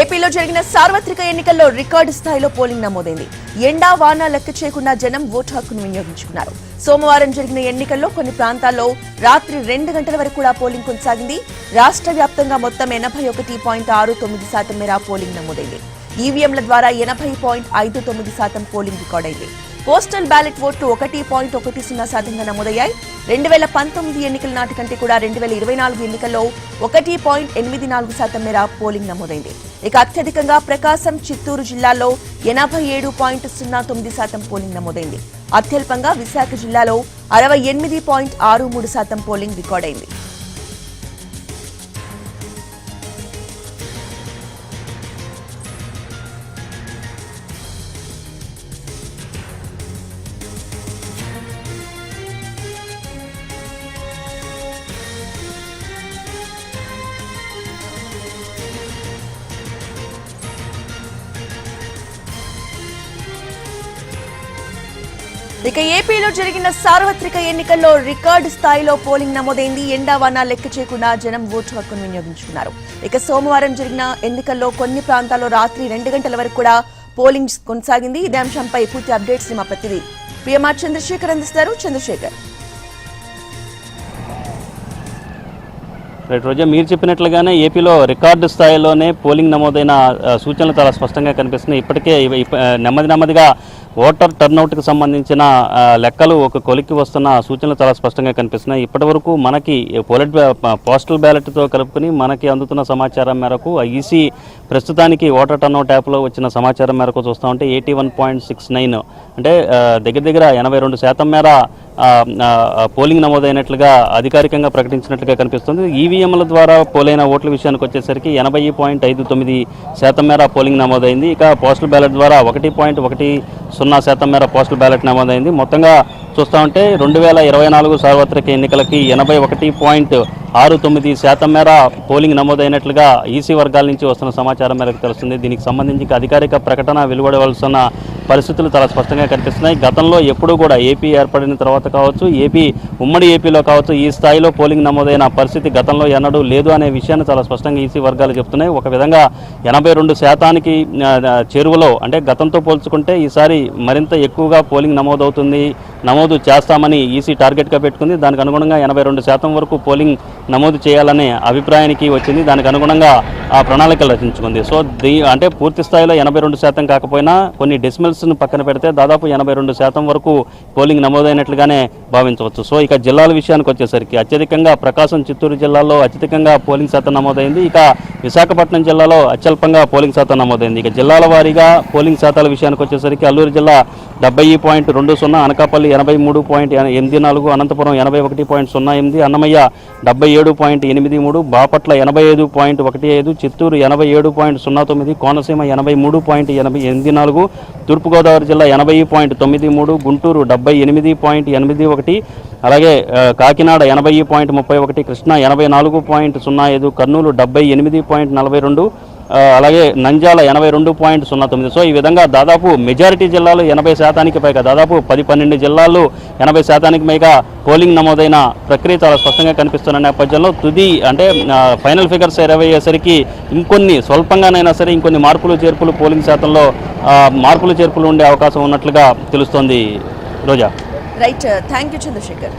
ఏపీలో జరిగిన సార్వత్రిక ఎన్నికల్లో రికార్డు స్థాయిలో పోలింగ్ నమోదైంది. ఎండా వాన లెక్క చేయకుండా జనం ఓటు హక్కును వినియోగించుకున్నారు. సోమవారం జరిగిన ఎన్నికల్లో కొన్ని ప్రాంతాల్లో రాత్రి 2 గంటల వరకు కూడా పోలింగ్ కొనసాగింది. రాష్ట్ర వ్యాప్తంగా మొత్తం 81.69% మేర పోలింగ్ నమోదైంది. ఈవీఎంల ద్వారా 80.59% పోలింగ్ రికార్డైంది. పోస్టల్ బ్యాలెట్ ఓట్లు 1.10% నమోదయ్యాయి. 2019 ఎన్నికల నాటి కంటే కూడా 2024 ఎన్నికల్లో 1.84% మేర పోలింగ్ నమోదైంది. ఇక అత్యధికంగా ప్రకాశం, చిత్తూరు జిల్లాల్లో 87.09% పోలింగ్ నమోదైంది. అత్యల్పంగా విశాఖ జిల్లాలో 68.63% పోలింగ్ రికార్డైంది. ఇక ఏపీలో జరిగిన సార్వత్రిక ఎన్నికల్లో రికార్డు స్థాయిలో పోలింగ్ నమోదైంది. ఎండావాన లెక్క చేయకుండా జనం ఓటు హక్కును వినియోగించుకున్నారు. ఇక సోమవారం జరిగిన ఎన్నికల్లో కొన్ని ప్రాంతాల్లో రాత్రి 2 గంటల వరకు కూడా పోలింగ్ కొనసాగింది. ఇదే అంశంపై పూర్తి అప్డేట్స్ మా ప్రతినిధి పిఎంఆర్ చంద్రశేఖర్ అందిస్తారు. చంద్రశేఖర్, రోజా, మీరు చెప్పినట్లుగానే ఏపీలో రికార్డు స్థాయిలోనే పోలింగ్ నమోదైన సూచనలు చాలా స్పష్టంగా కనిపిస్తున్నాయి. ఇప్పటికే నెమ్మదిగా ఓటర్ టర్నౌట్కి సంబంధించిన లెక్కలు ఒక కొలిక్కి వస్తున్న సూచనలు చాలా స్పష్టంగా కనిపిస్తున్నాయి. ఇప్పటి వరకు మనకి పోస్టల్ బ్యాలెట్తో కలుపుకుని మనకి అందుతున్న సమాచారం మేరకు ఈసీ ప్రస్తుతానికి ఓటర్ టర్నౌట్ యాప్లో వచ్చిన సమాచారం మేరకు చూస్తూ ఉంటే 81.69 అంటే దగ్గర 82% మేర పోలింగ్ నమోదైనట్లుగా అధికారికంగా ప్రకటించినట్లుగా కనిపిస్తుంది. ఈవీఎంల ద్వారా పోలైన ఓట్ల విషయానికి వచ్చేసరికి 80.59% మేర పోలింగ్ నమోదైంది. ఇక పోస్టల్ బ్యాలెట్ ద్వారా 1.10% మేర పోస్టల్ బ్యాలెట్ నమోదైంది. మొత్తంగా చూస్తూ ఉంటే 2024 సార్వత్రిక ఎన్నికలకి 81.69% మేర పోలింగ్ నమోదైనట్లుగా ఈసీ వర్గాల నుంచి వస్తున్న సమాచారం మేరకు తెలుస్తుంది. దీనికి సంబంధించి అధికారిక ప్రకటన వెలువడవలసిన పరిస్థితులు చాలా స్పష్టంగా కనిపిస్తున్నాయి. గతంలో ఎప్పుడూ కూడా ఏపీ ఏర్పడిన తర్వాత కావచ్చు, ఉమ్మడి ఏపీలో కావచ్చు, ఈ స్థాయిలో పోలింగ్ నమోదైన పరిస్థితి గతంలో ఎన్నడూ లేదు అనే విషయాన్ని చాలా స్పష్టంగా ఈసీ వర్గాలు చెప్తున్నాయి. ఒక విధంగా 82% చేరువలో, అంటే గతంతో పోల్చుకుంటే ఈసారి మరింత ఎక్కువగా పోలింగ్ నమోదు చేస్తామని ఈసీ టార్గెట్గా పెట్టుకుంది. దానికి అనుగుణంగా 82% వరకు పోలింగ్ నమోదు చేయాలనే అభిప్రాయానికి వచ్చింది. దానికి అనుగుణంగా ఆ ప్రణాళికలు రచించుకుంది. సో అంటే పూర్తి స్థాయిలో 82% కాకపోయినా కొన్ని డెసిమల్స్ను పక్కన పెడితే దాదాపు 82% వరకు పోలింగ్ నమోదైనట్లుగానే భావించవచ్చు. సో ఇక జిల్లాల విషయానికి వచ్చేసరికి అత్యధికంగా ప్రకాశం, చిత్తూరు జిల్లాలో అత్యధికంగా పోలింగ్ శాతం నమోదైంది. ఇక విశాఖపట్నం జిల్లాలో అత్యల్పంగా పోలింగ్ శాతం నమోదైంది. ఇక జిల్లాల వారీగా పోలింగ్ శాతాల విషయానికి వచ్చేసరికి అల్లూరు జిల్లా 70.20, అనకాపల్లి 83.84, అనంతపురం 81.08, అన్నమయ్య 77.83, బాపట్ల 85.15, చిత్తూరు 87.09, కోనసీమ 83.84, తూర్పుగోదావరి జిల్లా 80.93, గుంటూరు 78.81, అలాగే కాకినాడ 80.31, కృష్ణా 84.05, కర్నూలు 78.42, అలాగే నంద్యాల 82.09. సో ఈ విధంగా దాదాపు మెజారిటీ జిల్లాలు 80%కి పైగా, దాదాపు 10-12 జిల్లాల్లో 80%కి పైగా పోలింగ్ నమోదైన ప్రక్రియ చాలా స్పష్టంగా కనిపిస్తున్న నేపథ్యంలో అంటే ఫైనల్ ఫిగర్స్ అయ్యేసరికి ఇంకొన్ని స్వల్పంగానైనా సరే ఇంకొన్ని మార్పులు చేర్పులు పోలింగ్ శాతంలో మార్పులు చేర్పులు ఉండే అవకాశం ఉన్నట్లుగా తెలుస్తోంది. రోజా, రైట్, థ్యాంక్ యూ చంద్రశేఖర్.